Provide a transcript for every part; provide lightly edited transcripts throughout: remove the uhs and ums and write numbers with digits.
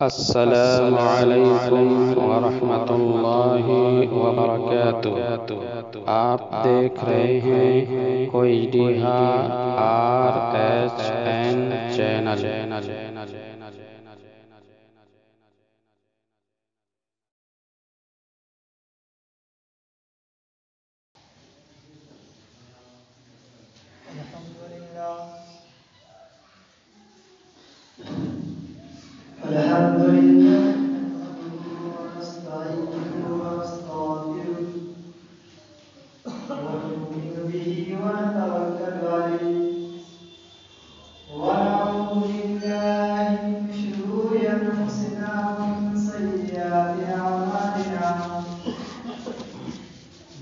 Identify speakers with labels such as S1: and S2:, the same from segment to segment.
S1: السلام علیکم ورحمۃ اللہ وبرکاتہ۔ آپ دیکھ رہے ہیں کوئی RSN چینل۔
S2: الحمد لله ونستعينه ونستغفره ونؤمن به ونتوكل عليه ونعوذ بالله من شرور انفسنا ومن سيئات اعمالنا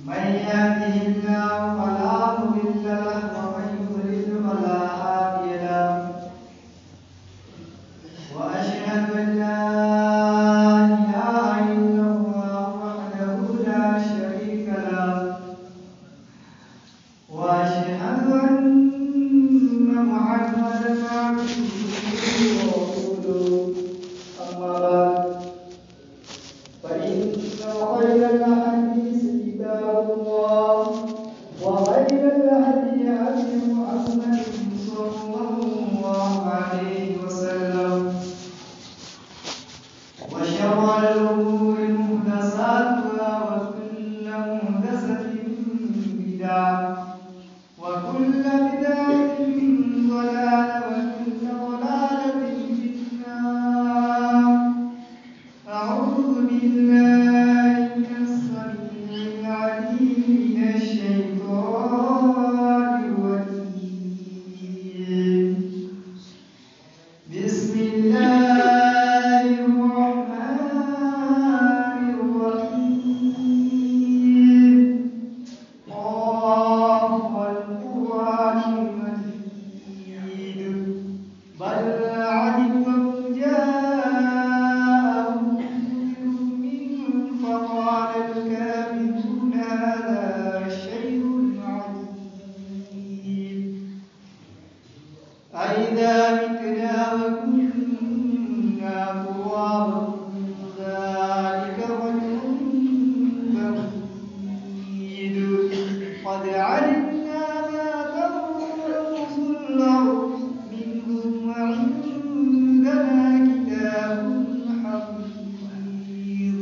S2: من يهده الله فلا مضل له ومن يضلل فلا هادي له وأشهد أن لا إله إلا الله وحده لا شريك له وأشهد أن محمدا عبده ورسوله أما بعد فإن خير الحديث كتاب الله وخير الهدي هدي محمد صلى الله عليه وسلم وشر الأمور محدثاتها وكل محدثة بدعة وكل بدعة ضلالة وكل ضلالة في النار. أعوذ بالله من السميع العليم من الشيطان الرجيم. بسم الله الرحمن الرحيم. قاف والقرآن المجيد بل عجبتم جاءهم منذر منهم فقال الكافرون هذا شيء عجيب أإذا متنا وكنا ترابا ذلك رجل بعيد قد علمنا ما تنقص الأرض منهم وعندنا كتاب حفيظ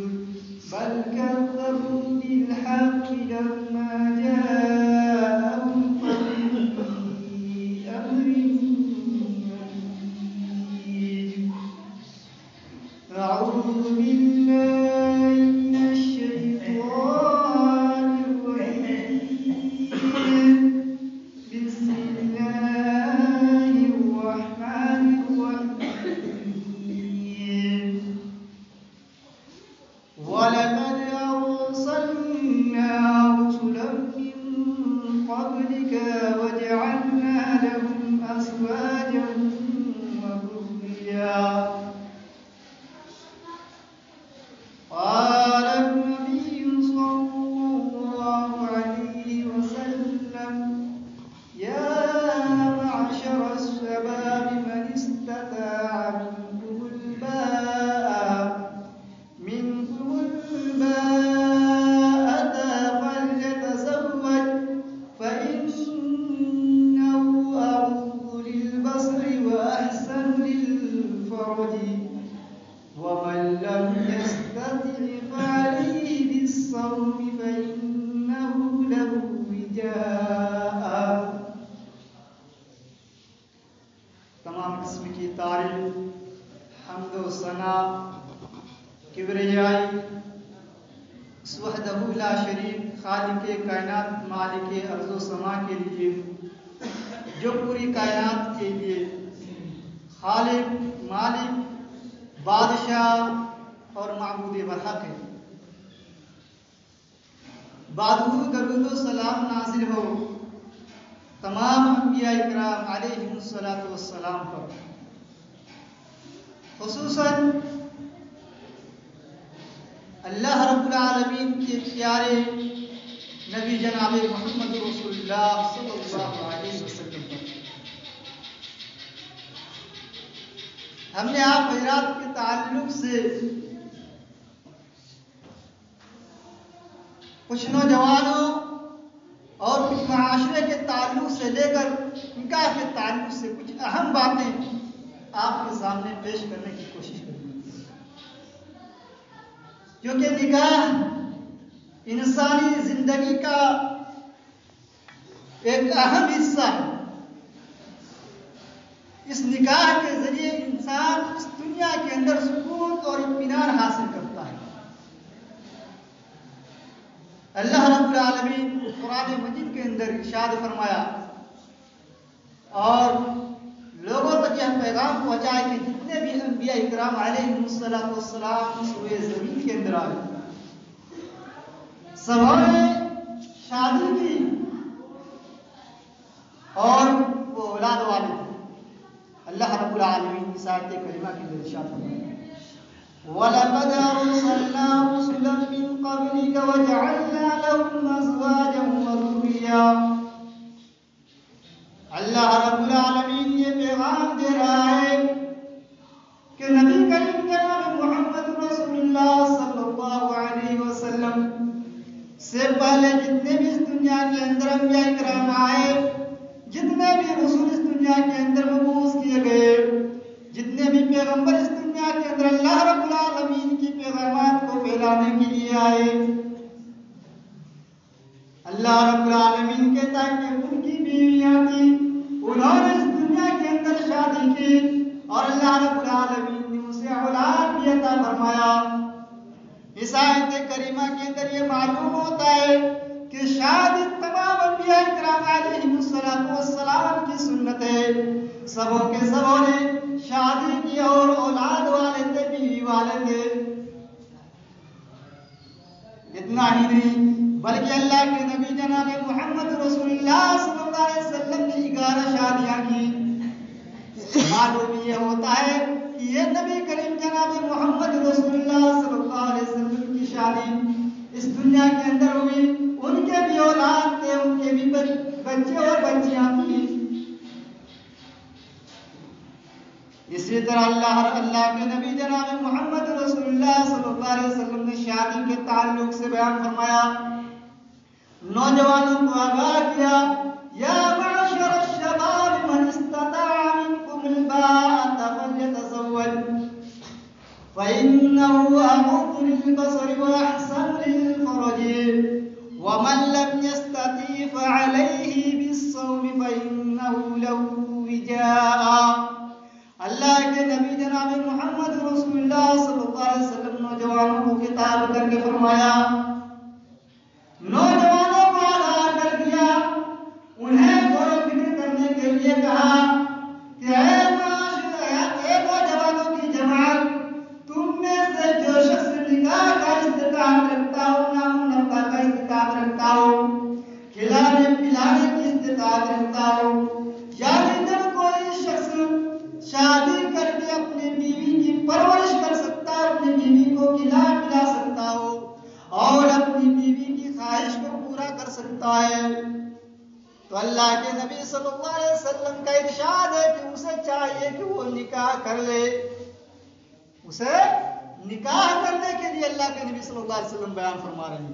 S2: بل كذبوا بالحق لما جاءهم ففي أمر مريج. أعوذ بالله من الشيطان الرجيم. بسم الله الرحمن الرحيم. ولقد أرسلنا رسلا من قبلك وجعلنا لهم أزواجا وذريا. قال النبي صلى الله عليه وسلم يا معشر الشباب من استطاع منكم الباءة فليتزوج فإنه أغض للبصر وأحسن للفرج ومن لم يستطع فعليه بالصوم فإنه له وجاء. تمام قسم کی تعریف، حمد و ثنا، کبریائی اس وحدہ لا شریک خالق کائنات مالک ارض و سما کے لیے، جو پوری کائنات کے لیے خالق، مالک، بادشاہ اور معبود برحق ہے۔ بعد درود و سلام نازل ہو تمام انبیاء اکرام علیہم الصلاۃ والسلام پر، خصوصاً اللہ رب العالمین کے پیارے نبی جناب محمد رسول اللہ صلی اللہ علیہ وسلم پر۔ ہم نے آپ حضرات کے تعلق سے کچھ نوجوانوں اور کچھ معاشرے کے تعلق سے لے کر نکاح کے تعلق سے کچھ اہم باتیں آپ کے سامنے پیش کرنے کی کوشش کریں گے، کیونکہ نکاح انسانی زندگی کا ایک اہم حصہ ہے۔ اس نکاح کے ذریعے انسان اس دنیا کے اندر سکون اور اطمینان حاصل کرتا ہے۔ اللہ رب العالمین قرآن مجید کے اندر ارشاد فرمایا اور لوگوں تک یہ پیغام پہنچائے کہ جتنے بھی انبیاء اکرام علیہ السلام سوئے زمین کے اندر آئے، سبوں نے شادی کی اور وہ اولاد والے تھے۔ اللہ رب العالمین کی آیت کریمہ کے اندر ارشاد فرمایا وَلَقَدْ أَرْسَلْنَا رُسُلًا مِّن قَبْلِكَ وَجَعَلْنَا لَهُمْ أَزْوَاجًا وَذُرِّيَّةً۔ اللہ رب العالمین یہ پیغام دے رہا ہے کہ نبی کریم جناب محمد رسول اللہ صلی اللہ علیہ وسلم سے پہلے جتنے بھی اس دنیا کے اندر انبیاء اکرام آئے، جتنے بھی رسول اس دنیا کے اندر مبعوث کیے گئے، جتنے بھی پیغمبر اس دنیا کے اندر اللہ رب العالمین کی پیغامات کو پھیلانے کے لیے آئے، اللہ رب العالمین کہتا ہے کہ ان کی بیویاں تھیں، انہوں نے اس دنیا کے اندر شادی کی اور اللہ رب العالمین نے اسے اولاد بھی عطا فرمایا۔ اس آیت کریمہ کے اندر یہ معلوم ہوتا ہے کہ شادی تمام انبیاء کرام علیہ السلام کی سنت ہے۔ سبوں کے سبوں نے شادی کی اور اولاد والے تھے، بیوی والے تھے۔ اتنا ہی نہیں بلکہ اللہ کے نبی جناب محمد رسول اللہ صلی اللہ علیہ وسلم نے 11 شادیاں کی۔ معلوم یہ ہوتا ہے کہ یہ نبی کریم جناب محمد رسول اللہ صلی اللہ علیہ وسلم کی شادی اس دنیا کے اندر ہوئی، ان کے بھی اولاد تھے، ان کے بھی بچے اور بچیاں تھیں۔ اسی طرح اللہ کے نبی جناب محمد رسول اللہ صلی اللہ علیہ وسلم نے شادی کے تعلق سے بیان فرمایا، نوجوانوں کو آگاہ کیا، یا معاشر الشباب من استطاع منکم الباءۃ فلیتزوج فإنه أغض للبصر وأحسن للفرج ومن لم يستطع فعليه بالصوم فإنه له وجاء۔ اللہ کے نبی جناب محمد رسول اللہ صلی اللہ علیہ وسلم نوجوانوں کو خطاب کر کے فرمایا، نوجوانوں کو آگاہ کر دیا، انہیں غور و فکر کرنے کے لیے کہا کہ اے نوجوانوں کی جماعت، تم میں سے جو شخص نکاح کا استطاعت رکھتا ہو، نام نفقہ کا استطاعت رکھتا ہو، کھلانے پلانے کی استطاعت رکھتا ہو، یعنی جب کوئی شخص شادی کر کے اپنی بیوی کی پرورش کر سکتا ہے، اپنی بیوی کو کھلا پلا سکتا ہو اور اپنی بیوی کی خواہش کو پورا کر سکتا ہے، تو اللہ کے نبی صلی اللہ علیہ وسلم کا ارشاد ہے کہ اسے چاہیے کہ وہ نکاح کر لے۔ اسے نکاح کرنے کے لیے اللہ کے نبی صلی اللہ علیہ وسلم بیان فرما رہے ہیں،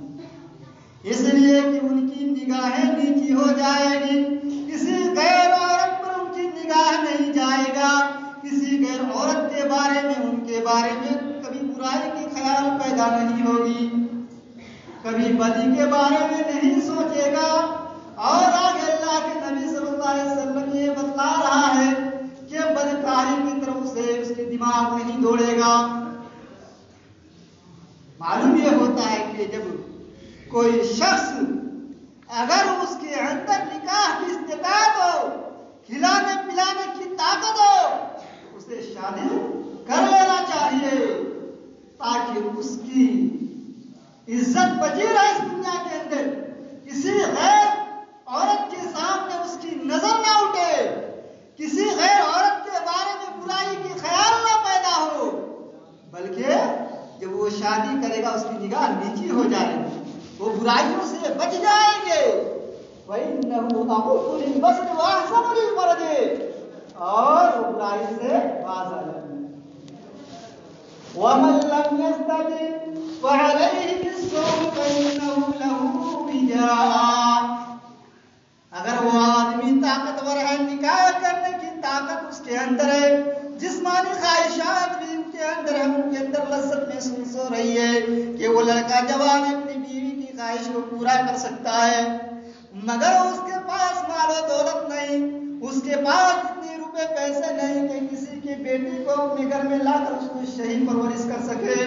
S2: اس لیے کہ ان کی نگاہیں نیچی ہو جائے گی، کسی غیر عورت پر ان کی نگاہ نہیں جائے گا، کسی غیر عورت کے بارے میں ان کے بارے میں کبھی برائی کی خیال پیدا نہیں ہوگی، کبھی بدی کے بارے میں نہیں سوچے گا۔ اور آگے اللہ کے نبی صلی اللہ علیہ وسلم یہ بتلا رہا ہے کہ بدکاری کی طرف سے اس کے دماغ نہیں دوڑے گا۔ معلوم یہ ہوتا ہے کہ جب کوئی شخص اگر اس کے اندر نکاح کی استطاعت ہو، کھلانے پلانے کی طاقت ہو، اسے شادی کر لینا چاہیے تاکہ اس کی عزت بچی رہے اس دنیا کے اندر، کسی غیر عورت کے سامنے اس کی نظر نہ اٹھے، کسی غیر عورت کے بارے میں برائی کی خیال نہ پیدا ہو، بلکہ جب وہ شادی کرے گا اس کی نگاہ نیچی ہو جائے گی، وہ برائیوں سے بچ جائیں گے۔ وَإِنَّهُ أَغُضُّ لِلْبَصَرِ وَأَحْسَنُ لِلْفَرْجِ، اور وہ برائی سے باز آ جائیں گے۔ ومن لم يستطع فعليه بالصوم فإنه له وجاء. اگر وہ آدمی طاقتور ہے، نکاح کرنے کی طاقت اس کے اندر ہے، جسمانی خواہشات بھی ان کے اندر ہے، ان کے اندر لذت محسوس ہو رہی ہے کہ وہ لڑکا جوان اپنی بیوی کی خواہش کو پورا کر سکتا ہے، مگر اس کے پاس مال و دولت نہیں، اس کے پاس اتنے روپے پیسے نہیں کہ کسی کی بیٹی کو اپنے گھر میں لا کر اس کو صحیح پرورش کر سکے،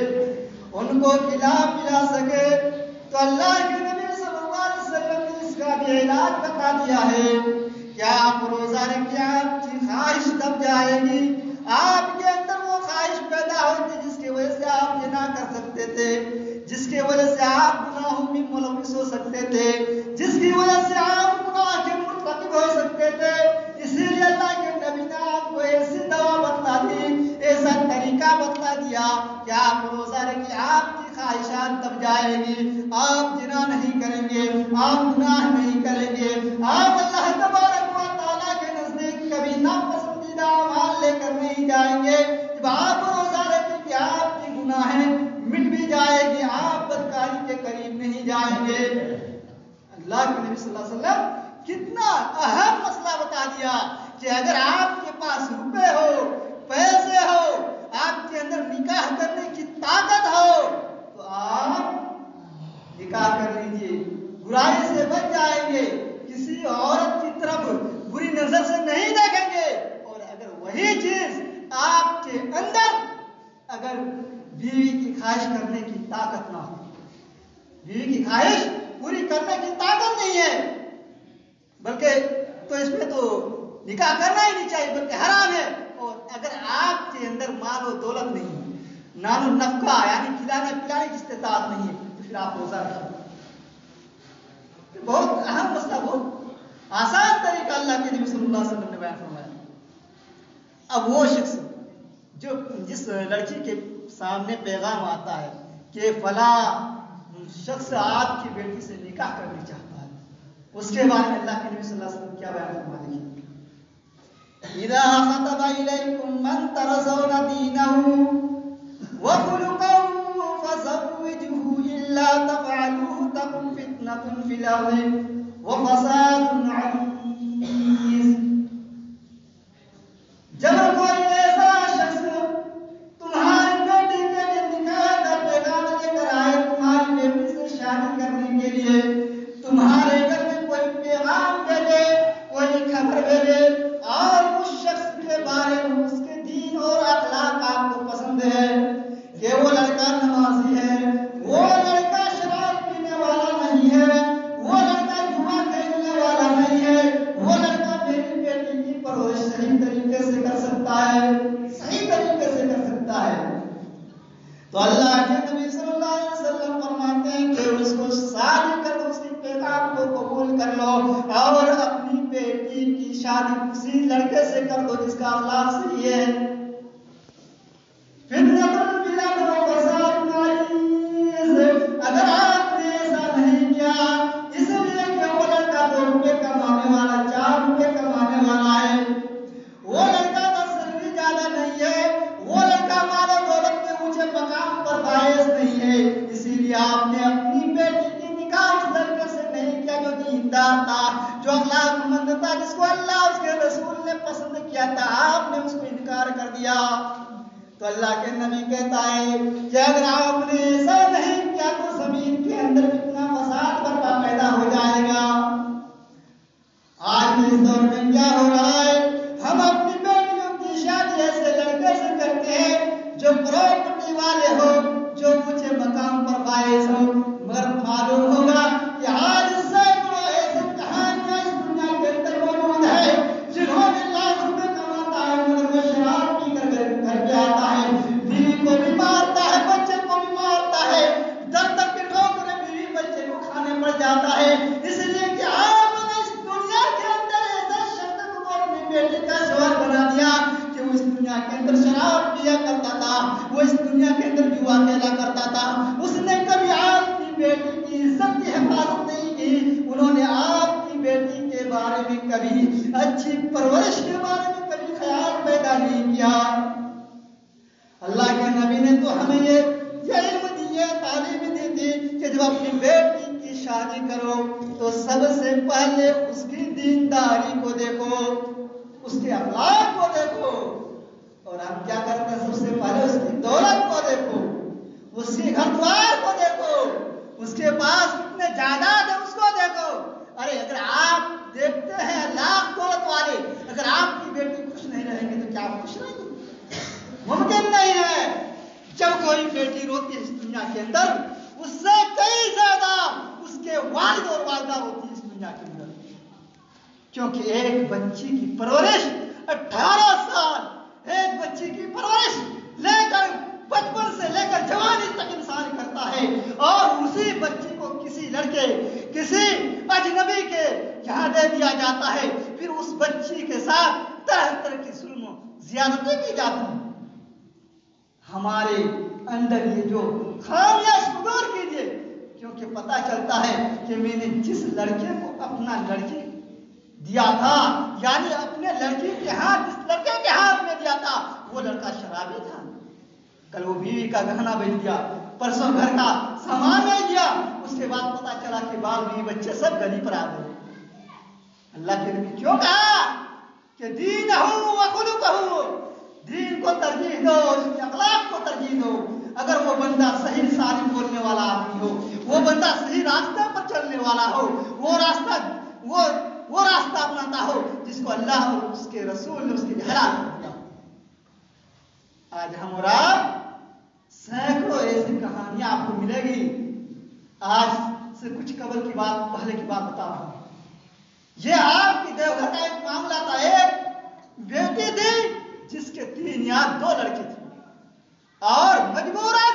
S2: ان کو کھلا پلا سکے، تو اللہ کے نبی صلی اللہ علیہ وسلم نے اس کا بھی علاج بتا دیا ہے کہ آپ روزہ رکھیں، آپ کی خواہش دب جائے گی، آپ کے اندر وہ خواہش پیدا ہوتی جس کی وجہ سے آپ زنا کر سکتے تھے، جس کی وجہ سے آپ گناہوں میں ملوث ہو سکتے تھے، جس کی وجہ سے آپ گناہ کے مرتکب ہو سکتے تھے. اسی لیے اللہ کے نبی نے آپ کو ایسی دوا بتلا دی، ایسا طریقہ بتلا دیا کہ آپ روزہ رکھیں، آپ کی خواہشات دب جائے گی، آپ زنا نہیں کریں گے، آپ گناہ نہیں کریں گے، آپ اللہ تبارک و تعالیٰ کے نزدیک کبھی ناپسندیدہ اعمال لے کر نہیں جائیں گے. جب آپ روزہ رکھیں کہ آپ کی گناہیں مٹ بھی جائے گی، آپ بدکاری کے قریب نہیں جائیں گے. اللہ کے نبی صلی اللہ علیہ وسلم کتنا اہم مسئلہ بتا دیا کہ اگر آپ کے پاس روپے ہو، پیسے ہو، آپ کے اندر نکاح کرنے کی طاقت ہو تو آپ نکاح کر لیجیے، برائی سے بچ جائیں گے، کسی عورت کی طرف بری نظر سے نہیں دیکھیں گے. اور اگر وہی چیز آپ کے اندر اگر بیوی کی خواہش کرنے کی طاقت نہ ہو، بیوی کی خواہش پوری کرنے کی طاقت نہیں ہے، بلکہ تو اس میں تو نکاح کرنا ہی نہیں چاہیے بلکہ حرام ہے. اور اگر آپ کے اندر مال و دولت نہیں، نان و نفقہ یعنی کھلانے پلانے کی استطاعت نہیں ہے، تو پھر آپ روزہ رکھیں. بہت اہم مسئلہ، بہت آسان طریقہ اللہ کے نبی صلی اللہ علیہ وسلم نے بیان فرمایا. اب وہ شخص جو جس لڑکی کے سامنے پیغام آتا ہے کہ فلاں شخص آپ کی بیٹی سے نکاح کرنا چاہتا ہے، اس کے بارے میں اللہ کے نبی صلی اللہ علیہ وسلم کیا بیان فرما دیجیے. اذا خطب الیکم من ترضون دینہ وخلقہ فزوجوہ الا تفعلوہ تکن فتنة فی الارض وفساد عریض. جب کوئی ایسا شخص تمہاری بیٹی کے لیے نکاح کا پیغام لے کر آئے، تمہاری بیٹی سے شادی کرنے کے لیے تمہارے گھر میں کوئی پیغام بھیجے، کوئی خبر بھیجے، اور اس شخص کے بارے میں اس کے دین اور اخلاق آپ کو پسند ہے کہ وہ لڑکا نمازی ہے، وہ لڑکا شراب پینے والا نہیں ہے، وہ لڑکا جوا کھیلنے والا نہیں ہے، وہ لڑکا میری بیٹی کی پرورش صحیح طریقے سے کر سکتا ہے، صحیح طریقے سے کر سکتا ہے، تو اللہ کے نبی صلی اللہ علیہ وسلم فرماتے ہیں کہ اس کو شادی کر، اس کے پیغام کو قبول کر لو اور اپنی بیٹی کی شادی اسی لڑکے سے کر دو جس کا اخلاق صحیح ہے. اگر آپ نے ایسا نہیں کیا، اس لیے کہ وہ لڑکا 2 روپے کمانے والا، 4 روپے کمانے والا ہے، وہ لڑکا کا سیلری زیادہ نہیں ہے، وہ لڑکا مال و دولت میں اونچے مقام پر فائز نہیں ہے، اسی لیے آپ نے اپنی بیٹی کی نکاح اس لڑکے سے نہیں کیا جو دیندار تھا، جو اخلاق مند تھا، جس کو اللہ اس کے رسول نے پسند کیا تھا، آپ نے اس کو انکار کر دیا. تو اللہ کے نبی کہتا ہے کہ اگر آپ نے ایسا نہیں کیا تو زمین کے اندر کتنا فساد برپا پیدا ہو جائے گا. آج کے اس دور میں کیا ہو رہا ہے، ہم اپنی بیٹیوں کی شادی ایسے لڑکے سے کرتے ہیں جو پراپرٹی والے ہو، جو اونچے مقام پر فائز ہو، مگر معلوم ہوگا کہ آج سینکڑوں ایسی کہانیاں اس دنیا کے اندر موجود ہے جنہوں نے لاکھ روپے کماتا ہے مگر وہ شراب پی کر گھر پہ آتا ہے، بیوی کو بھی مارتا ہے، بچے کو بھی مارتا ہے، جب تک کہ ٹھوکریں بیوی بچے کو کھانے پڑ جاتا ہے. اس لیے کہ آپ نے اس دنیا کے اندر ایسا شخص کو اپنی بیٹی کا شوہر بنا دیا کہ وہ اس دنیا کے اندر شراب پیا کرتا تھا، وہ اس دنیا کے اندر جوا کھیلا کرتا تھا، اس نے کبھی آپ کی بیٹی کی عزت کی حفاظت نہیں کی، انہوں نے آپ کی بیٹی کے بارے میں کبھی اچھی پرورش کے بارے میں کبھی خیال پیدا نہیں کیا. اللہ کے کے نبی نے تو ہمیں یہ علم دی، تعلیم دی تھی کہ جب اپنی بیٹی کی شادی کرو تو سب سے پہلے اس کی دینداری کو دیکھو، اس کے اخلاق کو دیکھو، اور ہم کیا کرتے ہیں؟ سب سے پہلے اس کی دولت کو دیکھو، اس کی گھر دوار کو دیکھو، اس کے پاس کتنے جائیداد ہے اس کو دیکھو۔ ارے اگر آپ دیکھتے ہیں لاکھ دولت والے، اگر آپ کی بیٹی خوش نہیں رہیں گے تو کیا آپ خوش رہیں گے؟ ممکن نہیں ہے۔ جب کوئی بیٹی روتی ہے اس دنیا کے اندر، اس سے کئی زیادہ اس کے والد اور والدہ روتی ہے اس دنیا کے اندر، کیونکہ ایک بچی کی پرورش 18 سال، ایک بچی کی پرورش لے کر بچپن سے لے کر جوانی تک انسان کرتا ہے، اور اسی بچی کو کسی لڑکے، کسی اجنبی کے یہاں دے دیا جاتا ہے، پھر اس بچی کے ساتھ طرح طرح کی ظلم و زیادتی کی جاتی ہے۔ ہمارے اندر یہ جو خامیاں دور کیجیے، کیونکہ پتہ چلتا ہے کہ میں نے جس لڑکے کو اپنا لڑکی دیا تھا، یعنی اپنے لڑکی کے ہاتھ، جس لڑکے کے ہاتھ میں دیا تھا، وہ لڑکا شرابی تھا، کل وہ بیوی کا گہنا بیچ دیا، پرسوں گھر کا سامان بیچ دیا، اس کے بعد پتا چلا کہ بال بیوی بچے سب گلی پر آ گئے۔ اللہ کے نبی کیوں کہا کہ دین ہو وخلق ہو، دین کو ترجیح دو، اس کے اخلاق کو ترجیح دو۔ اگر وہ بندہ صحیح سالم بولنے والا آدمی ہو، وہ بندہ صحیح راستے پر چلنے والا ہو، وہ راستہ اپناتا ہو جس کو اللہ اور اس کے رسول نے اس کے لیے حلال کیا۔ آج ہم اور آپ سینکڑوں ایسی کہانیاں آپ کو ملے گی۔ آج سے کچھ قبل کی بات، پہلے کی بات بتا رہا ہوں۔ یہ آپ کی دیوگھر کا ایک معاملہ تھا۔ ایک بیٹی تھی جس کے 3 یا 2 لڑکے تھے، اور مجبوراً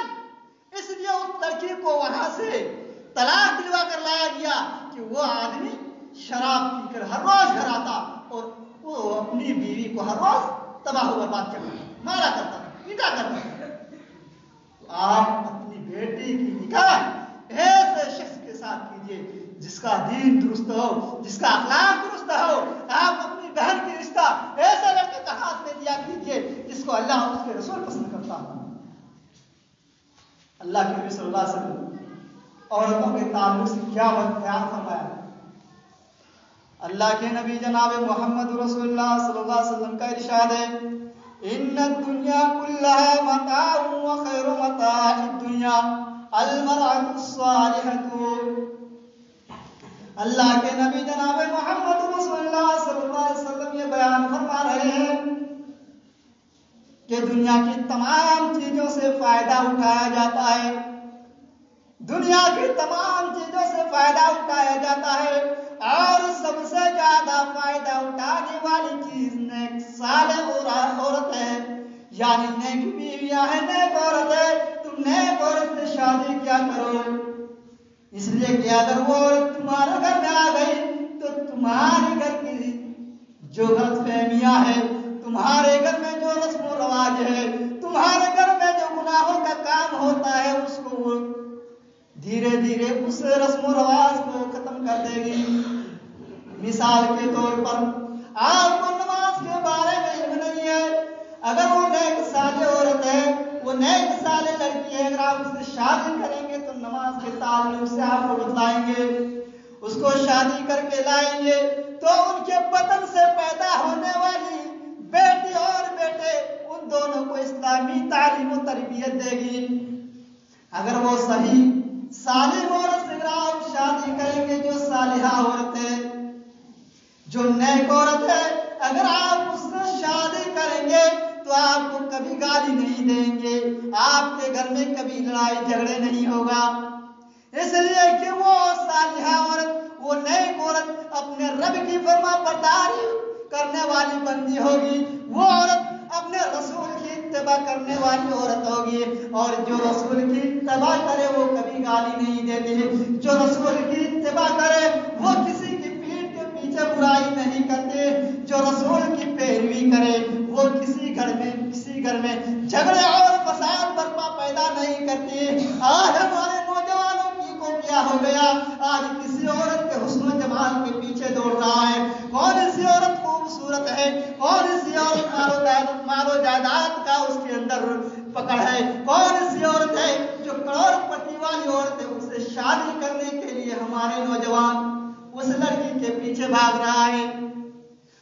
S2: اس لیے اس لڑکی کو وہاں سے طلاق دلوا کر لایا گیا کہ وہ آدمی شراب پی کر ہر روز گھر آتا اور وہ اپنی بیوی کو ہر روز تباہ و برباد کرتا، مارا کرتا، پیٹا کرتا۔ تو آپ اپنی بیٹی کی نکاح ایسے شخص کے ساتھ کیجیے جس کا دین درست ہو، جس کا اخلاق درست ہو۔ آپ اپنی بہن کی رشتہ ایسے لڑکے کا ہاتھ میں دیا کیجیے جس کو اللہ اور اس کے رسول پسند کرتا ہو۔ اللہ کے نبی صلی اللہ علیہ وسلم عورتوں کے تعلق سے کیا بیان فرمایا؟ اللہ کے نبی جناب محمد رسول اللہ صلی اللہ علیہ وسلم کا ارشاد ہے، ان الدنیا كلها متاع وخير متاع الدنيا المرأة الصالحة۔ اللہ کے نبی جناب محمد رسول اللہ صلی اللہ علیہ وسلم یہ بیان فرما رہے ہیں کہ دنیا کی تمام چیزوں سے فائدہ اٹھایا جاتا ہے، دنیا کی تمام چیزوں سے فائدہ اٹھایا جاتا ہے، اور سب سے زیادہ فائدہ اٹھانے والی چیز نیک صالح عورت ہے، یعنی نیک بیویاں ہیں، نیک عورت ہے۔ تم نیک عورت سے شادی کیا کرو، اس لیے کہ اگر وہ عورت تمہارے گھر میں آ گئی تو تمہارے گھر کی جو غلط فہمیاں ہیں، تمہارے گھر میں جو رسم و رواج ہے، تمہارے گھر میں جو گناہوں کا کام ہوتا ہے، اس کو وہ دھیرے دھیرے اس رسم و رواج کو ختم کر دے گی۔ مثال کے طور پر آپ کو نماز کے بارے میں علم نہیں ہے، اگر وہ نیک صالح عورت ہے، وہ نیک صالح لڑکی ہے، اگر آپ اس سے شادی کریں گے تو نماز کے تعلق سے آپ کو بتلائیں گے، اس کو شادی کر کے لائیں گے تو ان کے بدن سے پیدا ہونے والی بیٹی اور بیٹے، ان دونوں کو اسلامی تعلیم و تربیت دے گی۔ اگر وہ صحیح صالح عورت سے آپ شادی کریں گے، جو صالحہ عورت ہے، جو نیک عورت ہے، اگر آپ اس سے شادی کریں گے تو آپ کو کبھی گالی نہیں دیں گے، آپ کے گھر میں کبھی لڑائی جھگڑے نہیں ہوگا، اس لیے کہ وہ صالحہ عورت، وہ نیک عورت اپنے رب کی فرما برداری کرنے والی بندی ہوگی، وہ عورت اپنے رسول کی اتباع کرنے والی عورت ہوگی، اور جو رسول کی اتباع کرے وہ کبھی گالی نہیں دیتی، جو رسول کی اتباع کرے وہ کسی کی پیٹھ کے پیچھے برائی نہیں کرتے، جو رسول کی پیروی کرے وہ کسی گھر میں جھگڑے اور فساد برپا پیدا نہیں کرتی۔ آج ہمارے نوجوانوں کی کو کیا ہو گیا، آج کسی عورت کے حسن و جمال کے پیچھے دوڑ رہا ہے، کون سی عورت خوبصورت ہے، کون سی عورت مال و جائیداد کا اس کے اندر پکڑ ہے، کون سی عورت ہے جو کروڑ پتی والی عورت ہے، اسے شادی کرنے کے لیے ہمارے نوجوان اس لڑکی کے پیچھے بھاگ رہا ہے؟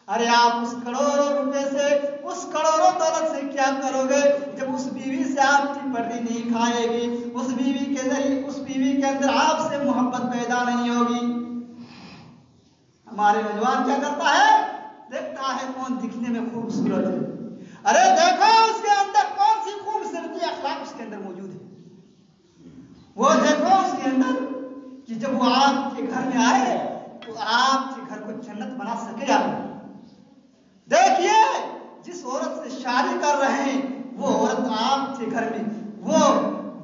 S2: ارے آپ اس کروڑوں روپے سے، اس کروڑوں دولت سے کیا کرو گے جب اس بیوی سے آپ کی پردی نہیں کھائے گی، اس بیوی کے ذریعے، اس بیوی کے اندر آپ سے محبت پیدا نہیں ہوگی؟ ہمارے نوجوان کیا کرتا ہے؟ دیکھتا ہے کون دکھنے میں خوبصورت ہے، ارے دیکھو اس کے اندر کون سی خوبصورتی اخلاق اس کے اندر موجود ہے، وہ دیکھو اس کے اندر کہ جب وہ آپ کے گھر میں آئے تو آپ کے گھر کو جنت بنا سکے یا نہیں۔ دیکھیے جس عورت سے شادی کر رہے ہیں وہ عورت آپ کے گھر میں، وہ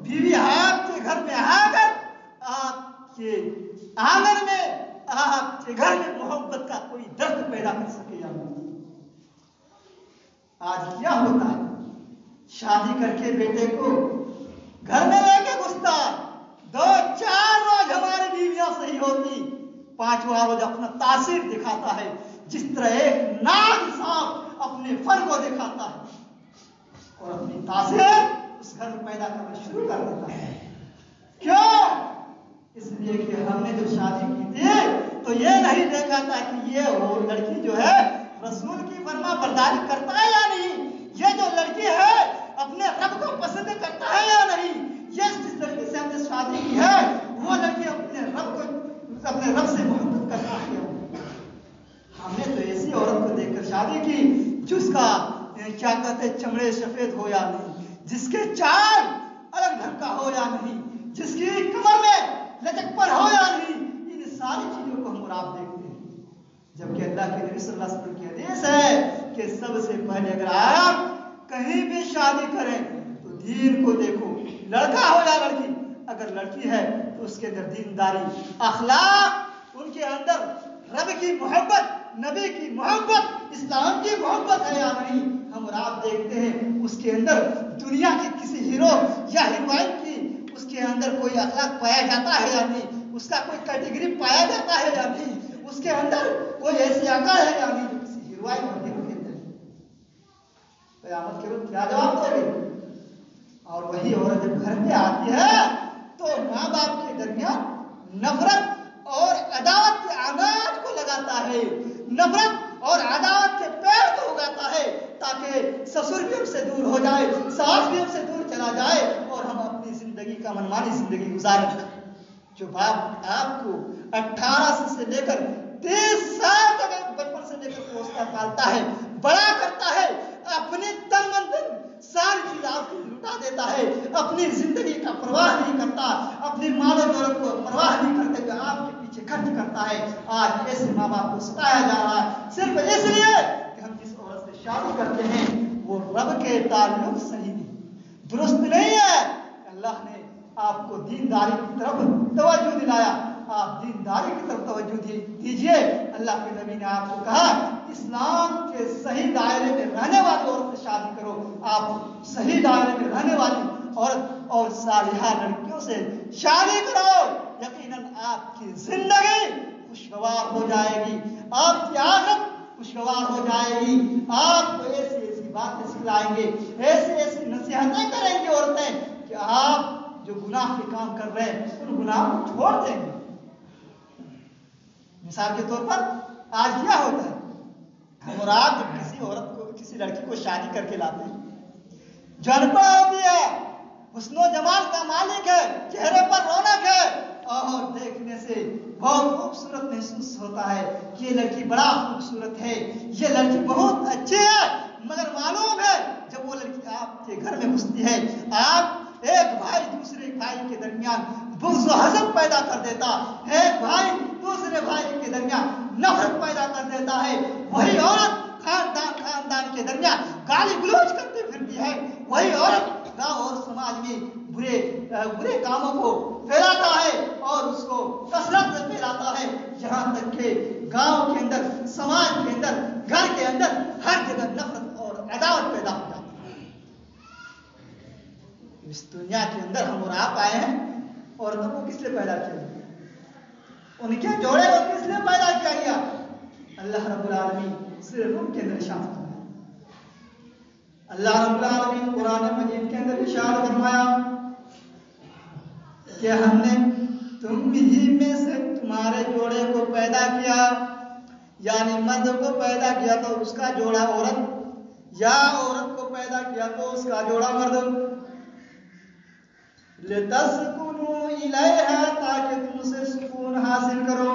S2: بیوی آپ کے گھر میں آ کر آپ کے آنگن میں، آپ کے گھر میں محبت کا کوئی درد پیدا کر سکے یا نہیں۔ آج کیا ہوتا ہے؟ شادی کر کے بیٹے کو گھر میں لے کے گھستا، 2-4 روز ہماری بیویاں صحیح ہوتی، 5واں روز اپنا تاثیر دکھاتا ہے، جس طرح ایک ناگ سانپ اپنے فر کو دکھاتا ہے اور اپنی تاثیر اس گھر میں پیدا کرنا شروع کر دیتا ہے۔ کیوں؟ اس لیے کہ ہم نے جب شادی کی تھی تو یہ نہیں دیکھا تھا کہ یہ وہ لڑکی جو ہے رسول کی فرما برداری کرتا ہے یا نہیں، یہ جو لڑکی ہے اپنے رب کو پسند کرتا ہے یا نہیں، یہ جس لڑکی سے ہم نے شادی کی ہے وہ لڑکی اپنے رب سے محبت کرتا ہے۔ ہم نے تو ایسی عورت کو دیکھ کر شادی کی جس کا کیا کہتے چمڑے سفید ہو یا نہیں، جس کے چال الگ ڈھنگ کا ہو یا نہیں، جس کی کمر میں لچک پر ہو یا نہیں، ان ساری چیزوں کو ہم اور آپ دیکھتے ہیں۔ جبکہ اللہ کے نبی صلی اللہ علیہ وسلم کی حدیث ہے کہ سب سے پہلے اگر آپ کہیں بھی شادی کریں تو دین کو دیکھو، لڑکا ہو یا لڑکی، اگر لڑکی ہے تو اس کے اندر دینداری، اخلاق، ان کے اندر رب کی محبت، نبی کی محبت، اسلام کی محبت ہے یا نہیں، ہم اور آپ دیکھتے ہیں اس کے اندر دنیا کے کسی ہیرو یا ہیروئن کی اس کے اندر کوئی اخلاق پایا جاتا ہے یا نہیں، اس کا کوئی کیٹیگری پایا جاتا ہے یا نہیں، اس کے اندر کوئی ایسی عقل ہے یا نہیں جو کسی ہیروئن اور ہیرو کے اندر۔ قیامت کے روز کیا جواب دے گی؟ اور وہی عورت جب گھر پہ آتی ہے تو ماں باپ کے درمیان نفرت اور عداوت کے آغاز کو لگاتا ہے، نفرت اور عداوت کے پیڑ کو اگاتا ہے تاکہ سسر بھی ہم سے دور ہو جائے، ساس بھی ہم سے دور چلا جائے اور ہم اپنی زندگی کا منمانی زندگی گزاریں۔ جو باپ آپ کو 18 سے لے کر 30 سال تک بچپن سے لے کر پوستا پالتا ہے، بڑا کرتا ہے، اپنے تن من دن ساری چیز آپ کو لٹا دیتا ہے، اپنی زندگی کا پرواہ نہیں کرتا، اپنی مال و دولت کو پرواہ نہیں کرتے ہوئے آپ کے پیچھے خرچ کرتا ہے۔ آج ایسے ماں باپ کو ستایا جا رہا ہے صرف اس لیے کہ ہم جس عورت سے شادی کرتے ہیں وہ رب کے تعلق صحیح نہیں، درست نہیں ہے۔ اللہ نے آپ کو دینداری کی طرف توجہ دلایا، آپ دینداری کی طرف توجہ دیجیے۔ اللہ کے نبی نے آپ کو کہا اسلام کے صحیح دائرے میں رہنے والی عورت سے شادی کرو، آپ صحیح دائرے میں رہنے والی عورت اور صالحہ لڑکیوں سے شادی کرو، یقیناً آپ کی زندگی خوشگوار ہو جائے گی، آپ کی آخرت خوشگوار ہو جائے گی، آپ کو ایسی ایسی باتیں سکھلائیں گے، ایسی ایسی نصیحتیں کریں گی عورتیں کہ آپ جو گناہ کے کام کر رہے ہیں ان گناہوں کو چھوڑ دیں گے۔ مثال کے طور پر آج کیا ہوتا ہے، ہم اور آپ جب کسی عورت کو، کسی لڑکی کو شادی کر کے لاتے ہیں جو انپڑھ ہوتی ہے، حسن و جمال کا مالک ہے، چہرے پر رونق ہے اور دیکھنے سے بہت خوبصورت محسوس ہوتا ہے کہ یہ لڑکی بڑا خوبصورت ہے، یہ لڑکی بہت اچھی ہے، مگر معلوم ہے جب وہ لڑکی آپ کے گھر میں گھستی ہے، آپ ایک بھائی دوسرے بھائی کے درمیان بغض و حسد پیدا کر دیتا، ایک بھائی دوسرے بھائی کے درمیان نفرت پیدا کر دیتا ہے، وہی عورت خاندان کے درمیان گالی گلوچ کرتے پھرتی ہے، وہی عورت گاؤں اور سماج میں برے کاموں کو پھیلاتا ہے اور اس کو کثرت سے پھیلاتا ہے، یہاں تک کہ گاؤں کے اندر، سماج کے اندر، گھر کے اندر ہر جگہ نفرت اور عداوت پیدا ہو جاتی ہے۔ اس دنیا کے اندر ہم اور آپ آئے ہیں، عورتوں کو کس لیے پیدا کیا گیا؟ ان کے جوڑے کو کس لیے پیدا کیا گیا؟ اللہ رب العالمین صرف ان کے اندر شامل ہے۔ اللہ رب العالمین قرآن مجید کے اندر ارشاد فرمایا کہ ہم نے تم ہی میں سے تمہارے جوڑے کو پیدا کیا، یعنی مرد کو پیدا کیا تو اس کا جوڑا عورت، یا عورت کو پیدا کیا تو اس کا جوڑا مرد، لِتَسْكُنُوا إِلَيْهَا تاکہ تم اسے سکون حاصل کرو۔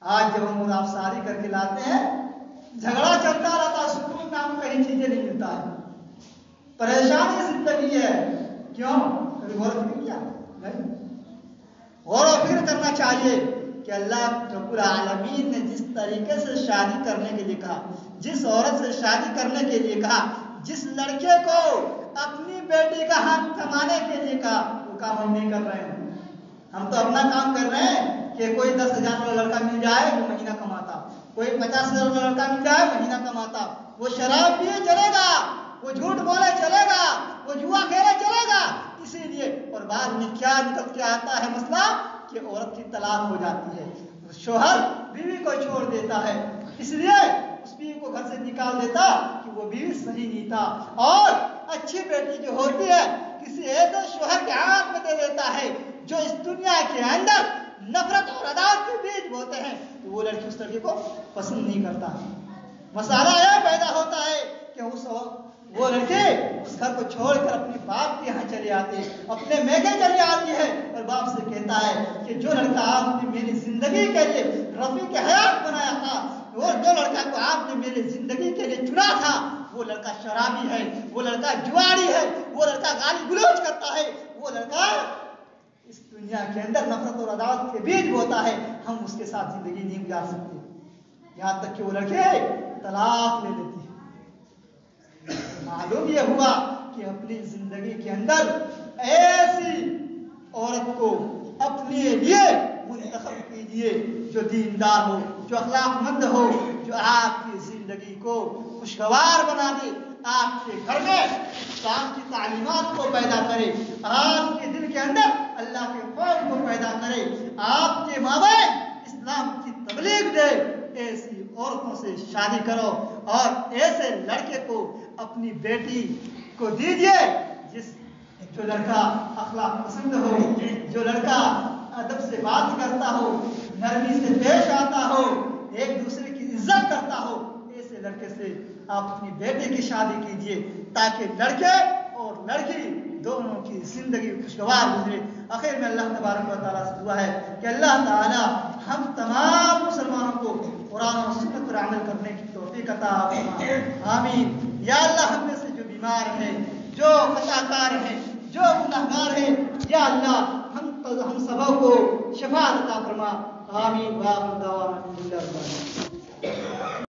S2: آج جب ہم آپ شادی کر کے لاتے ہیں جھگڑا چلتا رہتا، سکون نام کہیں چیزیں نہیں ملتا ہے، پریشانی زندگی ہے۔ کیوں؟ کبھی غور و فکر کیا؟ نہیں۔ غور و فکر کرنا چاہیے کہ اللہ رب العالمین نے جس طریقے سے شادی کرنے کے لیے کہا، جس عورت سے شادی کرنے کے لیے کہا، جس لڑکے کو اپنی بیٹی کا حق کمانے کے لیے کہا، وہ کام ہم نہیں کر رہے ہیں۔ ہم تو اپنا کام کر رہے ہیں کہ کوئی 10,000 والا لڑکا مل جائے جو مہینہ کماتا، کوئی 50,000 والا لڑکا مل جائے مہینہ کماتا، وہ شراب پیے چلے گا، وہ جھوٹ بولے چلے گا، وہ جوا کھیلے چلے گا، اسی لیے۔ اور بعد میں کیا نکل کے آتا ہے مسئلہ کہ عورت کی طلاق ہو جاتی ہے، شوہر بیوی کو چھوڑ دیتا ہے، اس لیے اس بیوی کو گھر سے نکال دیتا کہ وہ بیوی صحیح نہیں تھا، اور اچھی بیٹی جو ہوتی ہے کسی ایسے شوہر کے ہاتھ میں دے دیتا ہے جو اس دنیا کے اندر نفرت اور عداوت کے بیج بوتے ہیں، تو وہ لڑکی اس لڑکے کو پسند نہیں کرتا۔ مسئلہ یہ پیدا ہوتا ہے کہ وہ لڑکی اس گھر کو چھوڑ کر اپنی باپ کے یہاں چلی آتی ہے، اپنے میکے چلی آتی ہے، اور باپ سے کہتا ہے کہ جو لڑکا آپ نے میری زندگی کے لیے رفیق حیات بنایا تھا، وہ جو لڑکا کو آپ نے میری زندگی کے لیے چنا تھا، وہ لڑکا شرابی ہے، وہ لڑکا جواری ہے، وہ لڑکا گالی گلوچ کرتا ہے، وہ لڑکا اس دنیا کے اندر نفرت اور عداوت کے بیج بوتا ہے، ہم اس کے ساتھ زندگی نہیں گزار سکتے۔ یہاں تک کہ وہ لڑکے طلاق لے لیتی ہے۔ معلوم یہ ہوا کہ اپنی زندگی کے اندر ایسی عورت کو اپنے لیے منتخب کیجیے جو دیندار ہو، جو اخلاق مند ہو، جو آپ کی زندگی کو خوشگوار بنا دے، آپ کے گھر میں اسلام کی تعلیمات کو پیدا کرے، آپ کے دل کے اندر اللہ کے خوف کو پیدا کرے، آپ کے مابین اسلام کی تبلیغ دے۔ ایسی عورتوں سے شادی کرو اور ایسے لڑکے کو اپنی بیٹی کو دیجیے جو لڑکا اخلاق پسند ہو، جو لڑکا ادب سے بات کرتا ہو، نرمی سے پیش آتا ہو، ایک دوسرے کی عزت کرتا ہو۔ ایسے لڑکے سے آپ اپنی بیٹے کی شادی کیجیے تاکہ لڑکے اور لڑکی دونوں کی زندگی خوشگوار گزرے۔ آخر میں اللہ تبارک و تعالیٰ سے دعا ہے کہ اللہ تعالیٰ ہم تمام مسلمانوں کو قرآن و سنت پر عمل کرنے کی توفیق عطا فرما، آمین۔ یا اللہ ہم میں سے جو بیمار ہیں، جو خطا کار ہیں، جو گنہگار ہیں، یا اللہ ہم سبوں کو شفاعت عطا فرما، آمین۔ وآخر دعوانا الحمدللہ رب العالمین۔